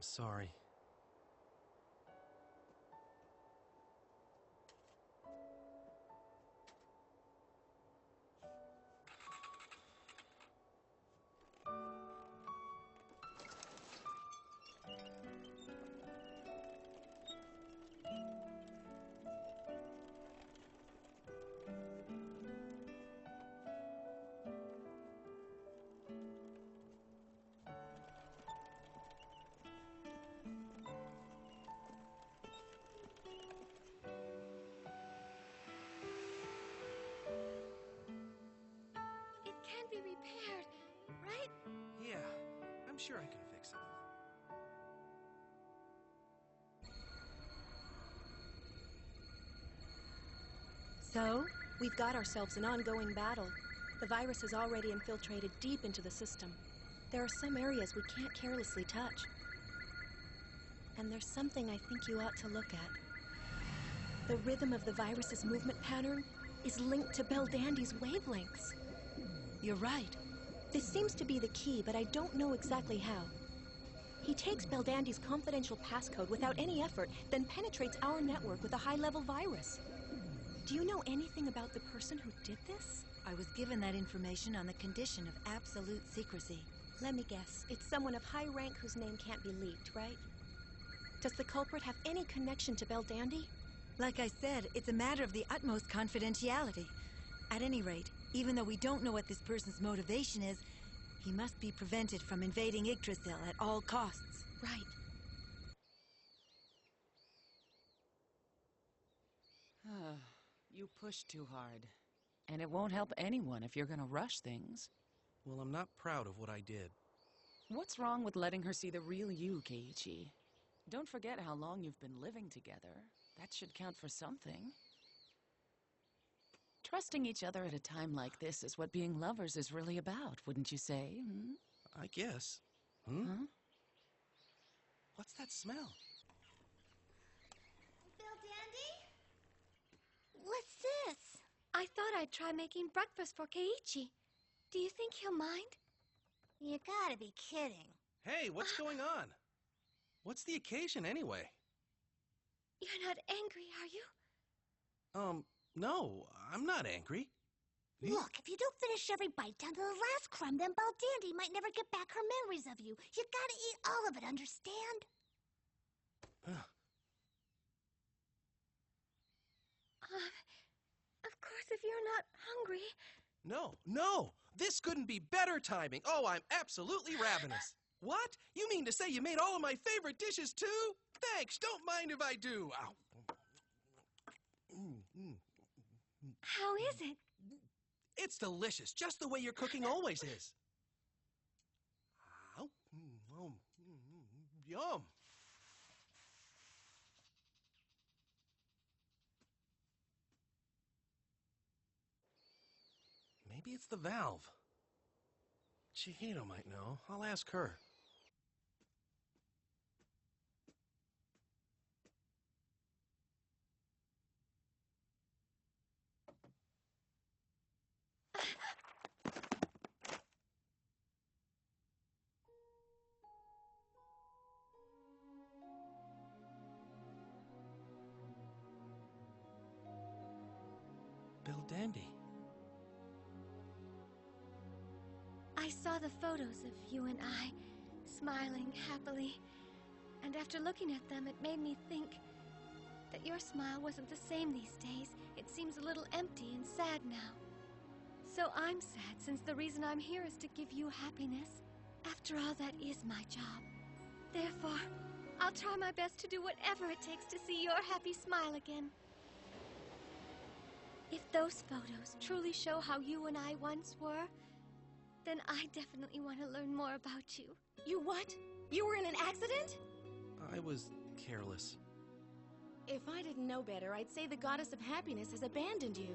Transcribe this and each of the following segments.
I'm sorry. It can be repaired, right? Yeah, I'm sure I can fix it. So, we've got ourselves an ongoing battle. The virus has already infiltrated deep into the system. There are some areas we can't carelessly touch. And there's something I think you ought to look at. The rhythm of the virus's movement pattern is linked to Beldandy's wavelengths. You're right. This seems to be the key, but I don't know exactly how. He takes Beldandy's confidential passcode without any effort, then penetrates our network with a high-level virus. Do you know anything about the person who did this? I was given that information on the condition of absolute secrecy. Let me guess. It's someone of high rank whose name can't be leaked, right? Does the culprit have any connection to Beldandy? Like I said, it's a matter of the utmost confidentiality. At any rate, even though we don't know what this person's motivation is, he must be prevented from invading Yggdrasil at all costs. Right. You push too hard. And it won't help anyone if you're gonna rush things. Well, I'm not proud of what I did. What's wrong with letting her see the real you, Keiichi? Don't forget how long you've been living together. That should count for something. Trusting each other at a time like this is what being lovers is really about, wouldn't you say? Hmm? I guess. Huh? What's that smell? Beldandy? What's this? I thought I'd try making breakfast for Keiichi. Do you think he'll mind? You gotta be kidding. Hey, what's going on? What's the occasion anyway? You're not angry, are you? No, I'm not angry. Look, if you don't finish every bite down to the last crumb, then Beldandy might never get back her memories of you. You gotta eat all of it, understand? Of course, if you're not hungry. No! This couldn't be better timing. Oh, I'm absolutely ravenous. What? You mean to say you made all of my favorite dishes, too? Thanks, don't mind if I do. Ow. How is it? It's delicious, just the way your cooking always is. Ow. Yum. Maybe it's the valve. Chihiro might know. I'll ask her. Beldandy. I saw the photos of you and I, smiling happily. And after looking at them, it made me think that your smile wasn't the same these days. It seems a little empty and sad now. So I'm sad, since the reason I'm here is to give you happiness. After all, that is my job. Therefore, I'll try my best to do whatever it takes to see your happy smile again. If those photos truly show how you and I once were, then I definitely want to learn more about you. You what? You were in an accident? I was careless. If I didn't know better, I'd say the goddess of happiness has abandoned you.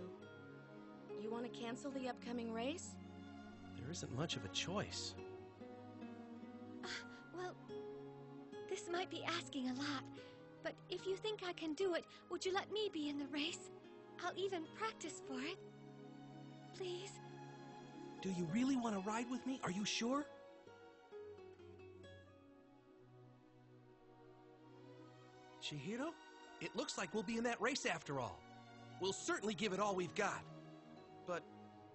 You want to cancel the upcoming race? There isn't much of a choice. Well, this might be asking a lot, but if you think I can do it, would you let me be in the race? I'll even practice for it. Please? Do you really want to ride with me? Are you sure? Chihiro, it looks like we'll be in that race after all. We'll certainly give it all we've got. But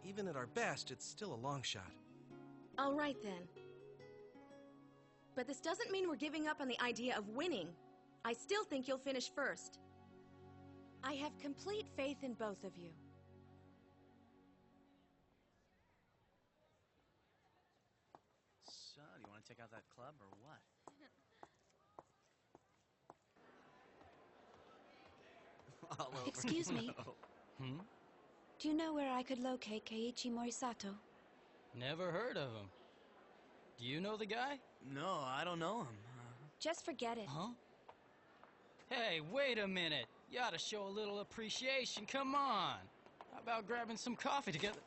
even at our best, it's still a long shot. All right, then. But this doesn't mean we're giving up on the idea of winning. I still think you'll finish first. I have complete faith in both of you. So, do you want to check out that club or what? All over. Excuse me. Hmm? Do you know where I could locate Keiichi Morisato? Never heard of him. Do you know the guy? No, I don't know him. Just forget it. Huh? Hey, wait a minute. You ought to show a little appreciation. Come on. How about grabbing some coffee together?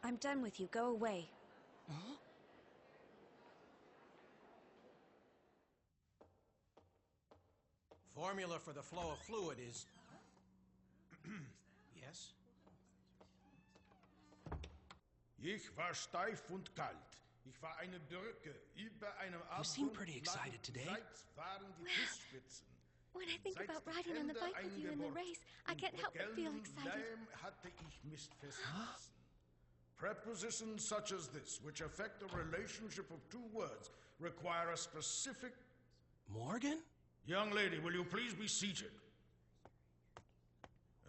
I'm done with you. Go away. Huh? Formula for the flow of fluid is... Yes? Ich war steif und kalt. Ich war eine Brücke über einem You seem Abgrund. pretty excited today. Seitz waren die Fußspitzen. When I think about riding on the bike with you in the race, I can't help but feel excited. Leim hatte ich Mist festgesessen. Prepositions such as this, which affect the relationship of two words, require a specific... Morgan? Young lady, will you please be seated?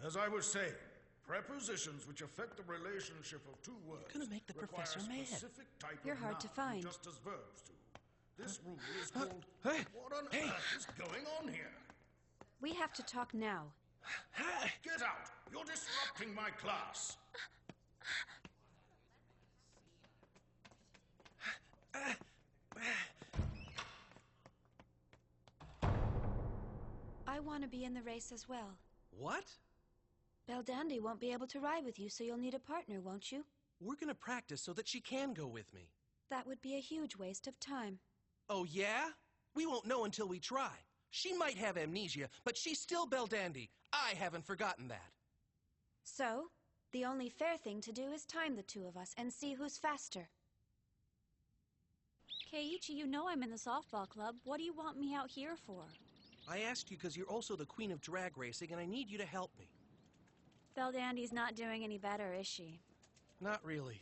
As I was saying, prepositions which affect the relationship of two words You're gonna make the require professor a mad. specific type You're of hard to noun, find. just as verbs do. This rule is called... Hey! What on Hey! earth is going on here? We have to talk now. Get out! You're disrupting my class. I want to be in the race as well. What? Beldandi won't be able to ride with you, so you'll need a partner, won't you? We're gonna practice so that she can go with me. That would be a huge waste of time. Oh, yeah? We won't know until we try. She might have amnesia, but she's still Beldandi. I haven't forgotten that. So, the only fair thing to do is time the two of us and see who's faster. Keiichi, you know I'm in the softball club. What do you want me out here for? I asked you because you're also the queen of drag racing, and I need you to help me. Beldandi's not doing any better, is she? Not really.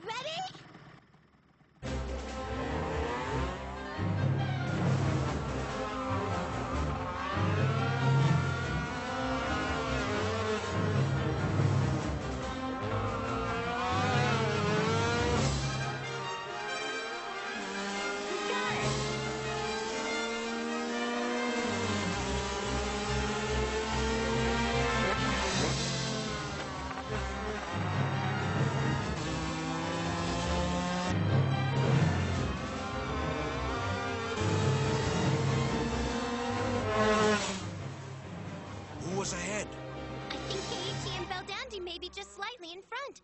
Ready? Who was ahead? I think Keiichi and Beldandi may be just slightly in front.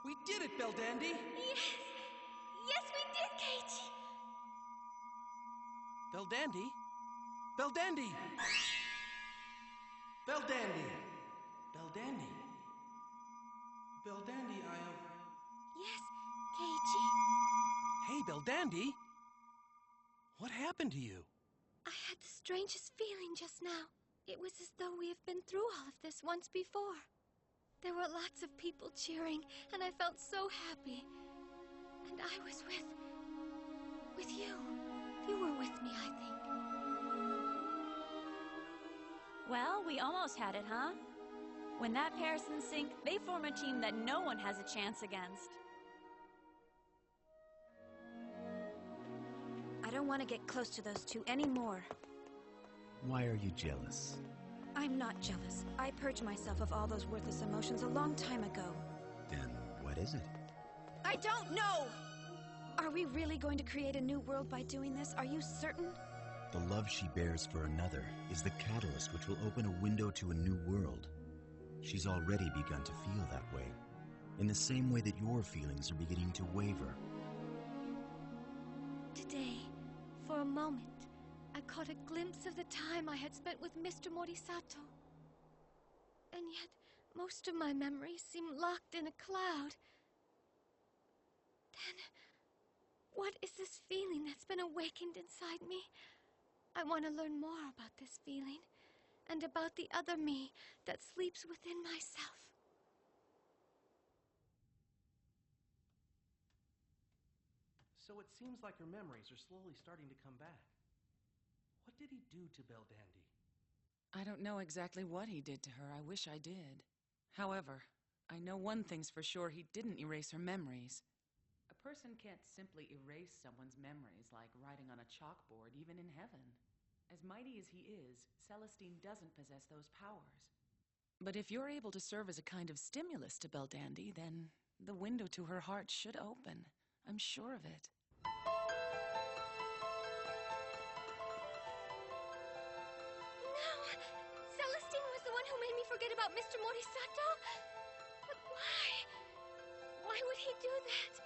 We did it, Beldandi! Yes! Yes, we did, Keiichi! Beldandi? Beldandi! Beldandi! Beldandi! Beldandi, Yes, Keiichi. Hey, Beldandi! What happened to you? I had the strangest feeling just now. It was as though we have been through all of this once before. There were lots of people cheering, and I felt so happy. And I was with you. You were with me, I think. Well, we almost had it, huh? When that pair's in sync, they form a team that no one has a chance against. I don't want to get close to those two anymore. Why are you jealous? I'm not jealous. I purged myself of all those worthless emotions a long time ago. Then what is it? I don't know! Are we really going to create a new world by doing this? Are you certain? The love she bears for another is the catalyst which will open a window to a new world. She's already begun to feel that way, in the same way that your feelings are beginning to waver. Today, for a moment, I caught a glimpse of the time I had spent with Mr. Morisato. And yet, most of my memories seem locked in a cloud. Then, what is this feeling that's been awakened inside me? I want to learn more about this feeling, and about the other me that sleeps within myself. So it seems like her memories are slowly starting to come back. What did he do to Belldandy? I don't know exactly what he did to her. I wish I did. However, I know one thing's for sure: he didn't erase her memories. A person can't simply erase someone's memories like writing on a chalkboard, even in heaven. As mighty as he is, Celestine doesn't possess those powers. But if you're able to serve as a kind of stimulus to Belldandy, then the window to her heart should open. I'm sure of it. No! Celestine was the one who made me forget about Mr. Morisato? But why? Why would he do that?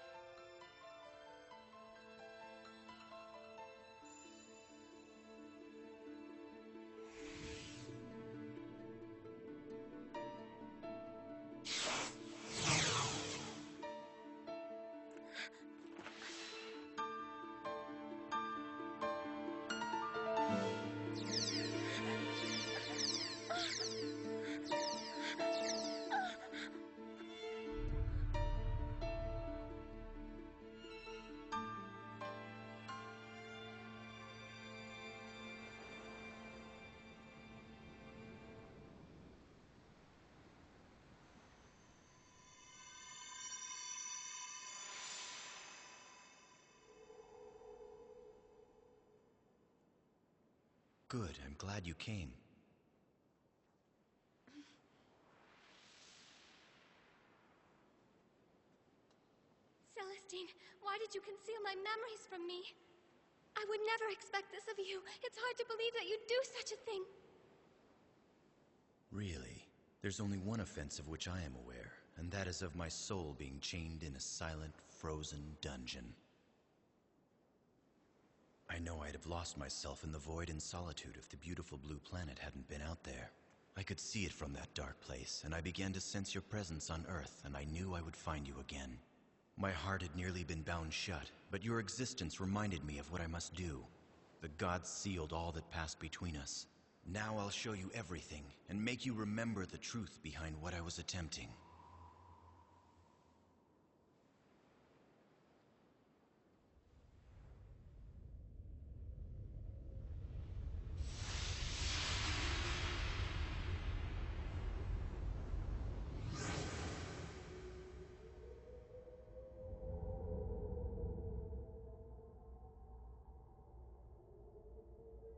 Good, I'm glad you came. Celestine, why did you conceal my memories from me? I would never expect this of you. It's hard to believe that you'd do such a thing. Really? There's only one offense of which I am aware, and that is of my soul being chained in a silent, frozen dungeon. I know I'd have lost myself in the void and solitude if the beautiful blue planet hadn't been out there. I could see it from that dark place, and I began to sense your presence on Earth, and I knew I would find you again. My heart had nearly been bound shut, but your existence reminded me of what I must do. The gods sealed all that passed between us. Now I'll show you everything, and make you remember the truth behind what I was attempting.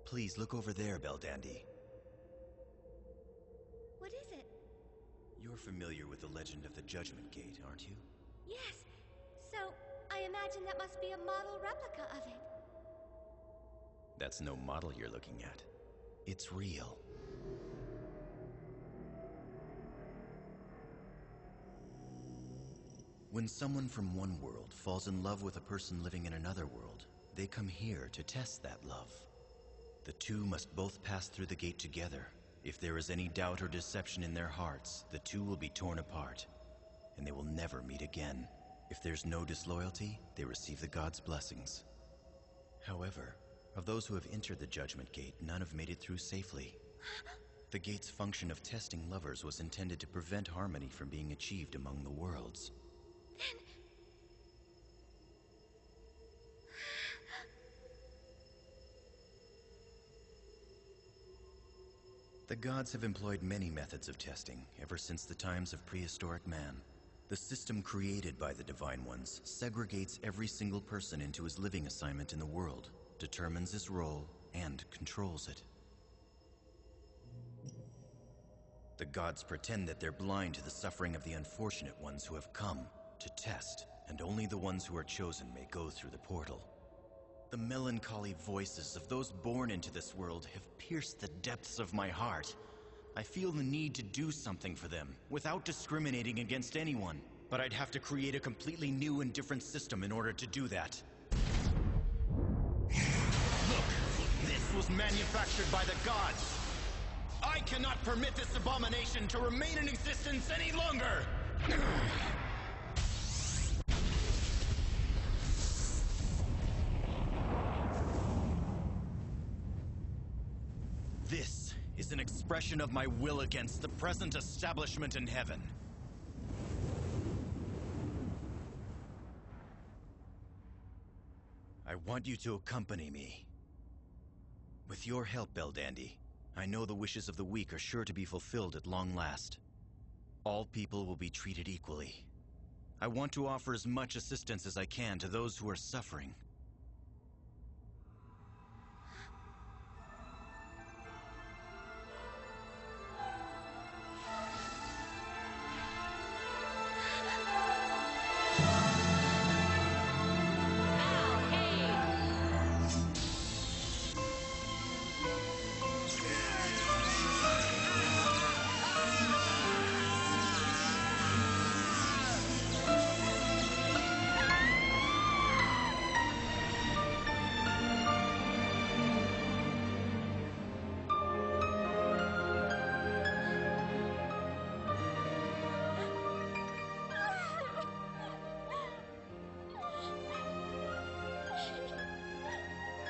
Please look over there, Belldandy. What is it? You're familiar with the legend of the Judgment Gate, aren't you? Yes. So, I imagine that must be a model replica of it. That's no model you're looking at. It's real. When someone from one world falls in love with a person living in another world, they come here to test that love. The two must both pass through the gate together. If there is any doubt or deception in their hearts, the two will be torn apart, and they will never meet again. If there's no disloyalty, they receive the gods' blessings. However, of those who have entered the Judgment Gate, none have made it through safely. The gate's function of testing lovers was intended to prevent harmony from being achieved among the worlds. Then... The gods have employed many methods of testing ever since the times of prehistoric man. The system created by the Divine Ones segregates every single person into his living assignment in the world, determines his role, and controls it. The gods pretend that they're blind to the suffering of the unfortunate ones who have come to test, and only the ones who are chosen may go through the portal. The melancholy voices of those born into this world have pierced the depths of my heart. I feel the need to do something for them, without discriminating against anyone. But I'd have to create a completely new and different system in order to do that. Look! This was manufactured by the gods! I cannot permit this abomination to remain in existence any longer! This is an expression of my will against the present establishment in heaven. I want you to accompany me. With your help, Beldandy, I know the wishes of the weak are sure to be fulfilled at long last. All people will be treated equally. I want to offer as much assistance as I can to those who are suffering.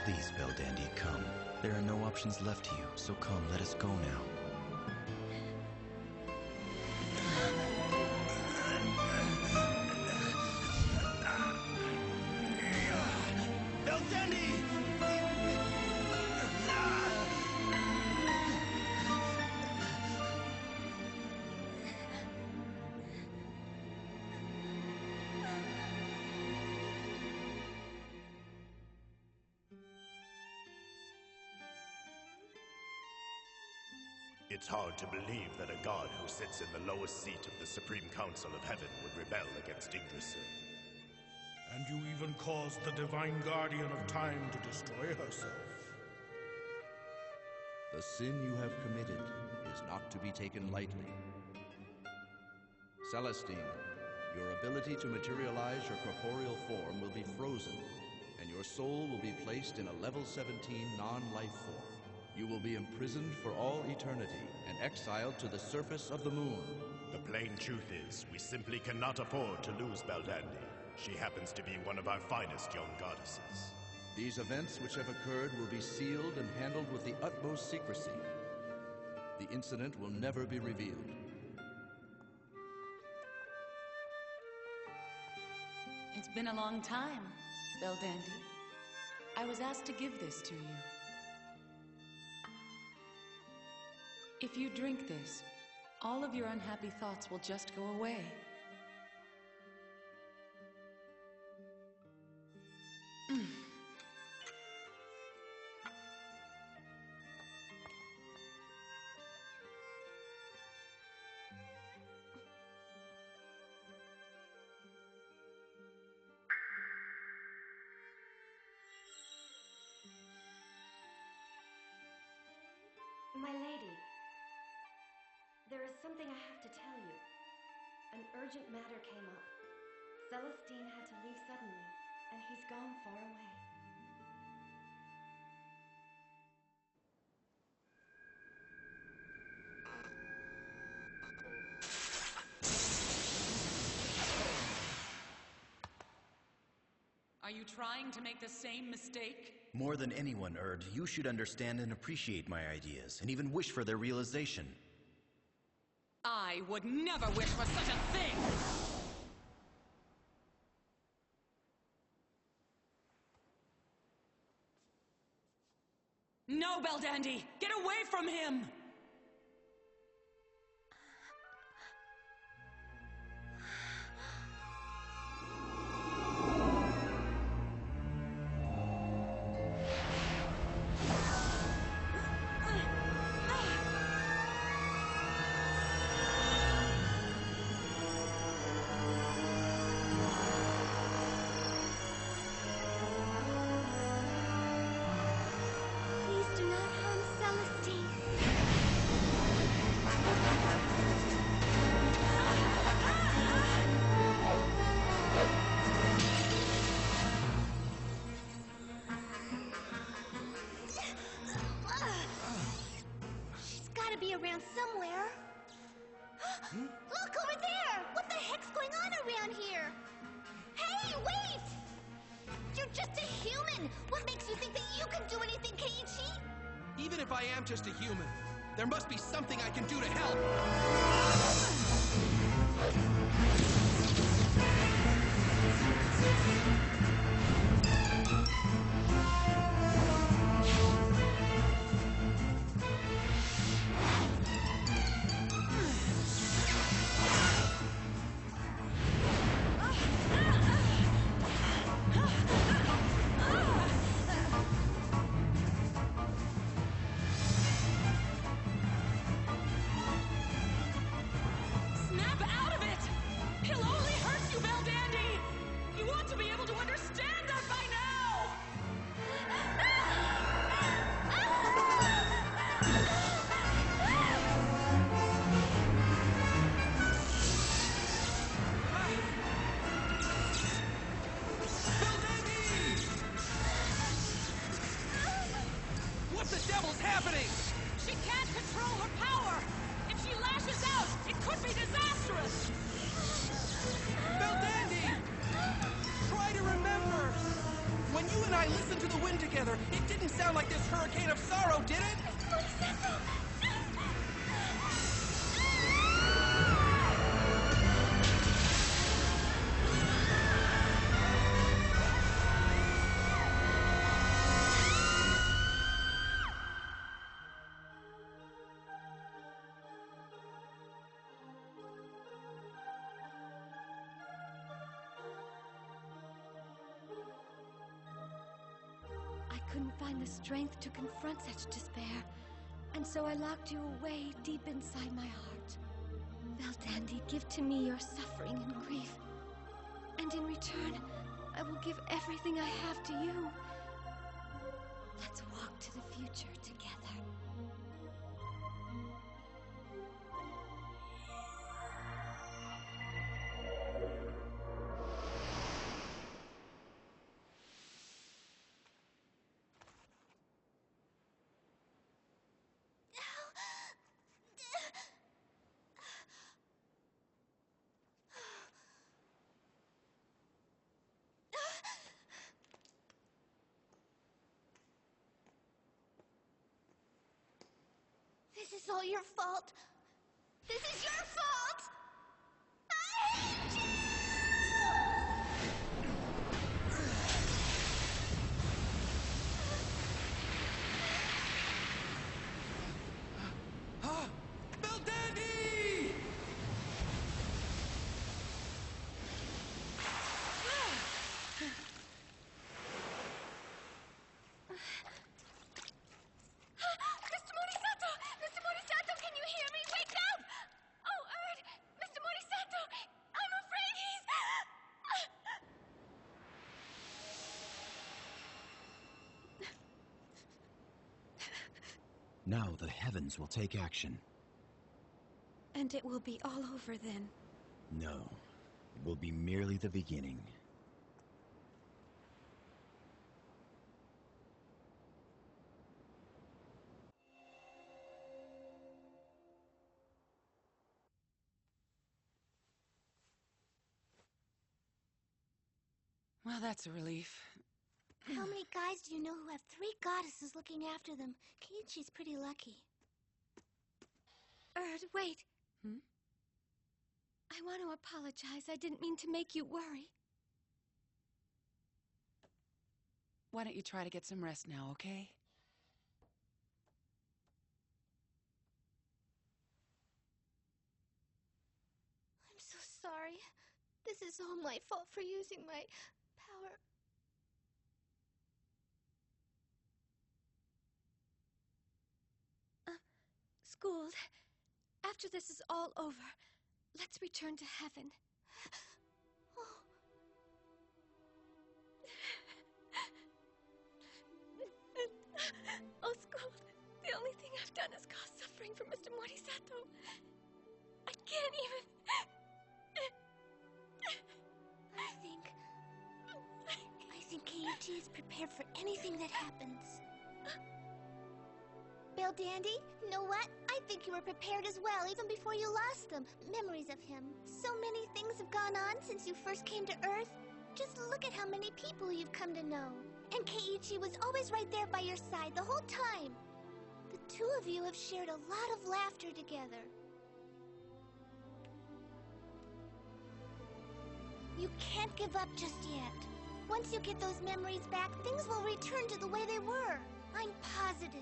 Please, Beldandy, come. There are no options left to you, so come, let us go now. Beldandy! It's hard to believe that a god who sits in the lowest seat of the Supreme Council of Heaven would rebel against Yggdrasil. And you even caused the Divine Guardian of Time to destroy herself. The sin you have committed is not to be taken lightly. Celestine, your ability to materialize your corporeal form will be frozen, and your soul will be placed in a level 17 non-life form. You will be imprisoned for all eternity and exiled to the surface of the moon. The plain truth is, we simply cannot afford to lose Beldandy. She happens to be one of our finest young goddesses. These events which have occurred will be sealed and handled with the utmost secrecy. The incident will never be revealed. It's been a long time, Beldandy. I was asked to give this to you. If you drink this, all of your unhappy thoughts will just go away. My lady, there is something I have to tell you. An urgent matter came up. Celestine had to leave suddenly, and he's gone far away. Are you trying to make the same mistake? More than anyone, Erd, you should understand and appreciate my ideas, and even wish for their realization. I would never wish for such a thing! No, Beldandy! Get away from him! You're just a human! What makes you think that you can do anything, Keiichi? Even if I am just a human, there must be something I can do to help. Snap out of it! He'll only hurt you, Beldandy! You ought to be able to understand that by now! What the devil's happening? She can't control her power! If she lashes out, it could be disastrous! Beldandy! Try to remember! When you and I listened to the wind together, it didn't sound like this hurricane of sorrow, did it? I couldn't find the strength to confront such despair, and so I locked you away deep inside my heart. Beldandy, give to me your suffering and grief, and in return, I will give everything I have to you. Let's walk to the future together. This is all your fault. This is your fault! I hate you! Beldandy! Mr. Morisato! Mr. Morisato, can you hear me? Wake up! Oh, Erd! Mr. Morisato! I'm afraid he's... Now the heavens will take action. And it will be all over then. No, it will be merely the beginning. Well, that's a relief. How many guys do you know who have 3 goddesses looking after them? Keiichi's pretty lucky. Erd, wait. Hmm? I want to apologize. I didn't mean to make you worry. Why don't you try to get some rest now, okay? I'm so sorry. This is all my fault for using my power. School, after this is all over, let's return to heaven. Oh. Oh, School, the only thing I've done is cause suffering for Mr. Morisato. I can't even... I think Keiichi is prepared for anything that happens. Beldandy, you know what? I think you were prepared as well, even before you lost them. Memories of him. So many things have gone on since you first came to Earth. Just look at how many people you've come to know. And Keiichi was always right there by your side the whole time. The two of you have shared a lot of laughter together. You can't give up just yet. Once you get those memories back, things will return to the way they were. I'm positive.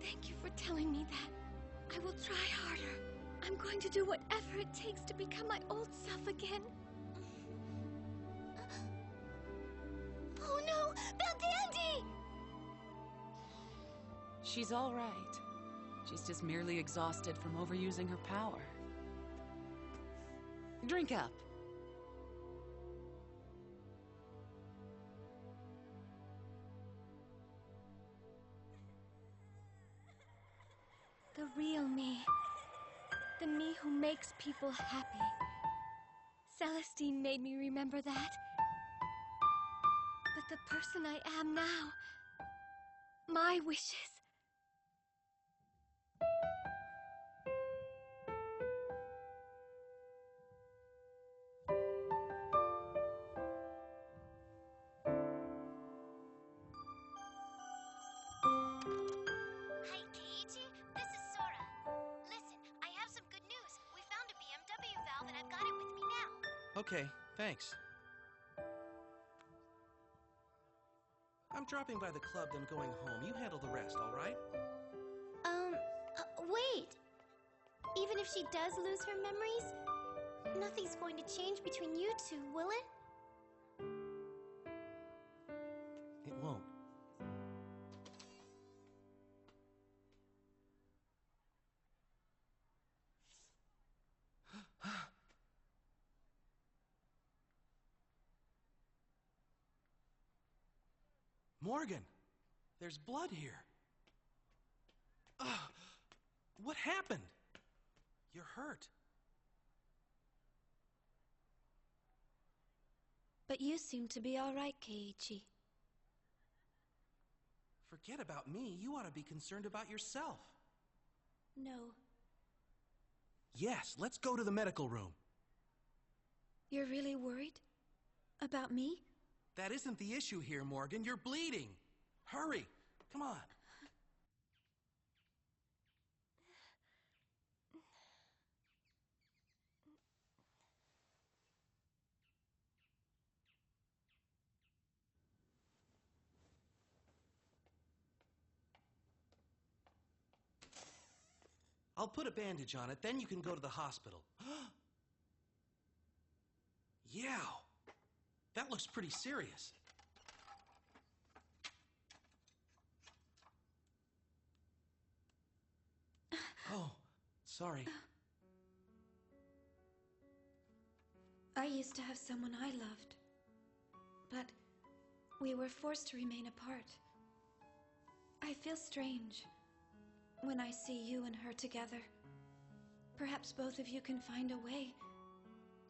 Thank you for telling me that. I will try harder. I'm going to do whatever it takes to become my old self again. Oh no! Baldandi! She's all right. She's just merely exhausted from overusing her power. Drink up. The real me. The me who makes people happy. Celestine made me remember that. But the person I am now, my wishes. Hi, Keiichi. This is Sora. Listen, I have some good news. We found a BMW valve and I've got it with me now. Okay, thanks. I'm dropping by the club, then going home. You handle the rest, all right? Wait. Even if she does lose her memories, nothing's going to change between you two, will it? It won't. Morgan, there's blood here. What happened? You're hurt. But you seem to be all right, Keiichi. Forget about me. You ought to be concerned about yourself. No. Yes, let's go to the medical room. You're really worried? About me? That isn't the issue here, Morgan. You're bleeding. Hurry. Come on. I'll put a bandage on it, then you can go to the hospital. Yeah, that looks pretty serious. Oh, sorry. I used to have someone I loved, but we were forced to remain apart. I feel strange when I see you and her together. Perhaps both of you can find a way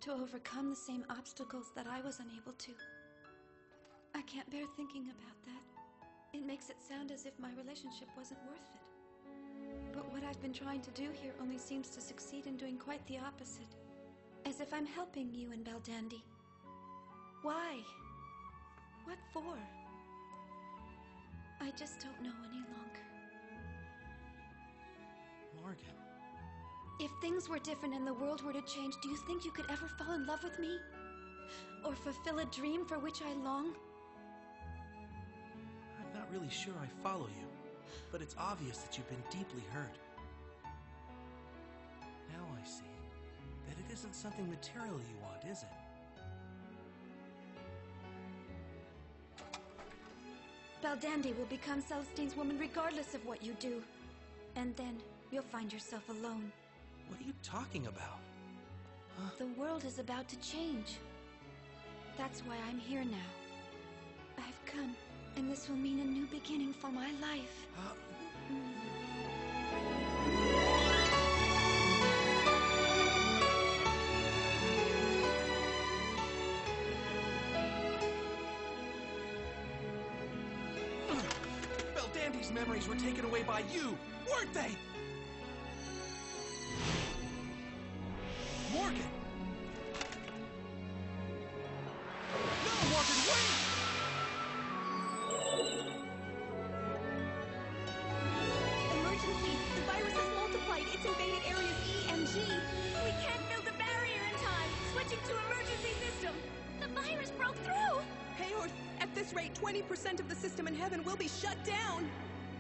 to overcome the same obstacles that I was unable to. I can't bear thinking about that. It makes it sound as if my relationship wasn't worth it. But what I've been trying to do here only seems to succeed in doing quite the opposite. As if I'm helping you and Baldandi. Why? What for? I just don't know any longer. Morgan. If things were different and the world were to change, do you think you could ever fall in love with me? Or fulfill a dream for which I long? I'm not really sure I follow you, but it's obvious that you've been deeply hurt. Now I see that it isn't something material you want, is it? Baldandi will become Celestine's woman regardless of what you do. And then you'll find yourself alone. What are you talking about? Huh? The world is about to change. That's why I'm here now. I've come, and this will mean a new beginning for my life. Baldandi's memories were taken away by you, weren't they? Morgan! 20% of the system in heaven will be shut down.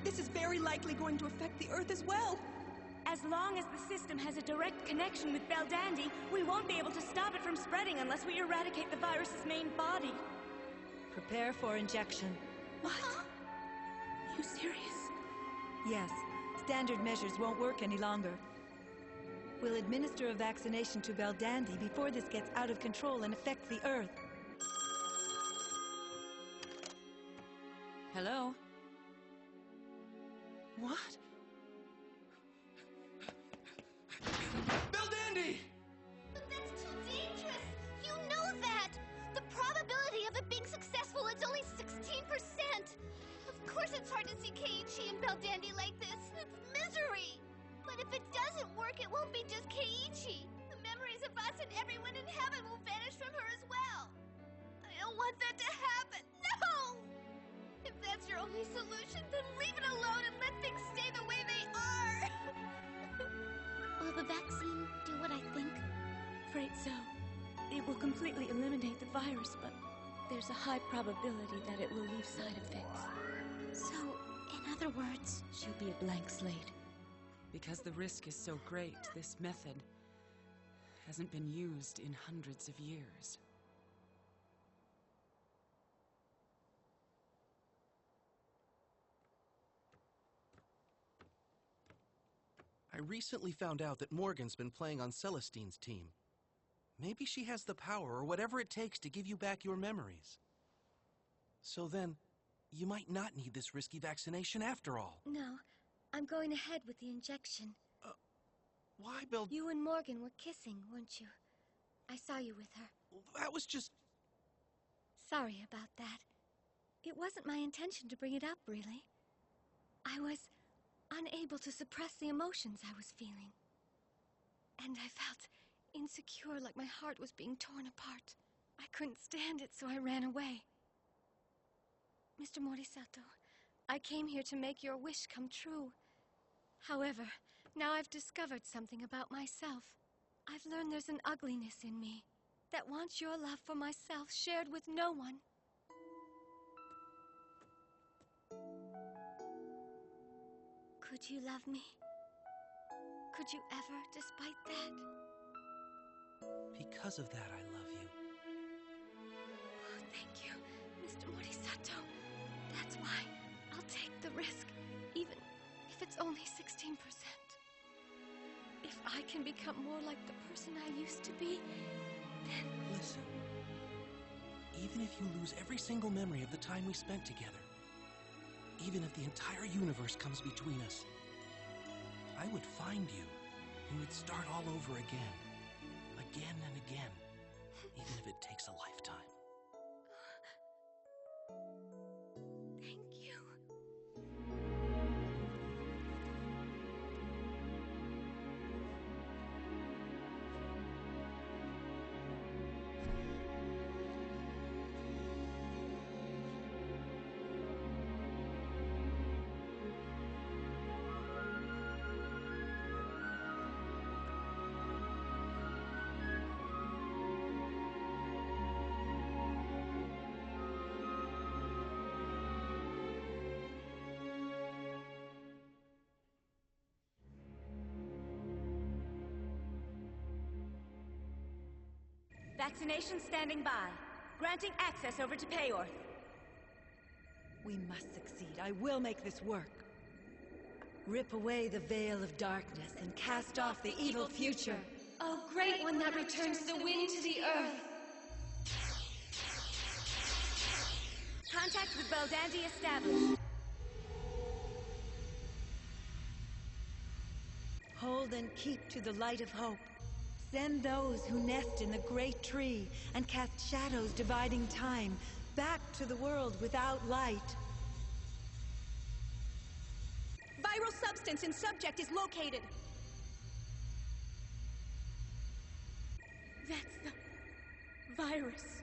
This is very likely going to affect the Earth as well. As long as the system has a direct connection with Beldandy, we won't be able to stop it from spreading unless we eradicate the virus's main body. Prepare for injection. What? You serious? Yes. Standard measures won't work any longer. We'll administer a vaccination to Beldandy before this gets out of control and affects the Earth. Hello? What? Beldandy! But that's too dangerous! You know that! The probability of it being successful is only 16%! Of course it's hard to see Keiichi and Beldandy like this. It's misery! But if it doesn't work, it won't be just Keiichi. The memories of us and everyone in heaven will vanish from her as well. I don't want that to happen. No! If that's your only solution, then leave it alone and let things stay the way they are. Will the vaccine do what I think? Afraid so. It will completely eliminate the virus, but there's a high probability that it will leave side effects. So, in other words, she'll be a blank slate. Because the risk is so great, this method hasn't been used in hundreds of years. I recently found out that Morgan's been playing on Celestine's team. Maybe she has the power or whatever it takes to give you back your memories. So then, you might not need this risky vaccination after all. No, I'm going ahead with the injection. Why, Bill? You and Morgan were kissing, weren't you? I saw you with her. That was just... Sorry about that. It wasn't my intention to bring it up, really. I was unable to suppress the emotions I was feeling. And I felt insecure, like my heart was being torn apart. I couldn't stand it, so I ran away. Mr. Morisato, I came here to make your wish come true. However, now I've discovered something about myself. I've learned there's an ugliness in me that wants your love for myself shared with no one. Could you love me? Could you ever, despite that? Because of that, I love you. Oh, thank you, Mr. Morisato. That's why I'll take the risk, even if it's only 16%. If I can become more like the person I used to be, then... Listen. Even if you lose every single memory of the time we spent together, even if the entire universe comes between us, I would find you and we'd start all over again. Again and again. Even if it takes a lifetime. Thank you. Vaccination standing by. Granting access over to Payorth. We must succeed. I will make this work. Rip away the veil of darkness and cast off the evil future. Oh, great one that returns the wind to the earth. Contact with Beldandy established. Hold and keep to the light of hope. Send those who nest in the great tree and cast shadows dividing time back to the world without light. Viral substance in subject is located. That's the virus.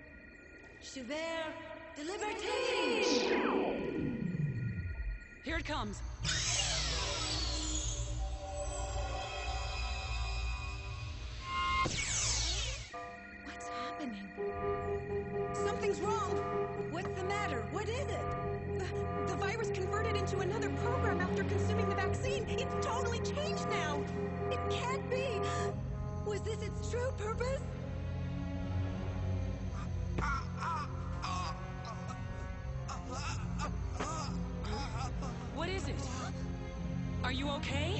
Schubert, de liberté! Here it comes. What's happening? Something's wrong! What's the matter? What What is it? The virus converted into another program after consuming the vaccine. It's totally changed now. It can't be. Was this its true purpose? What is it? Are you okay?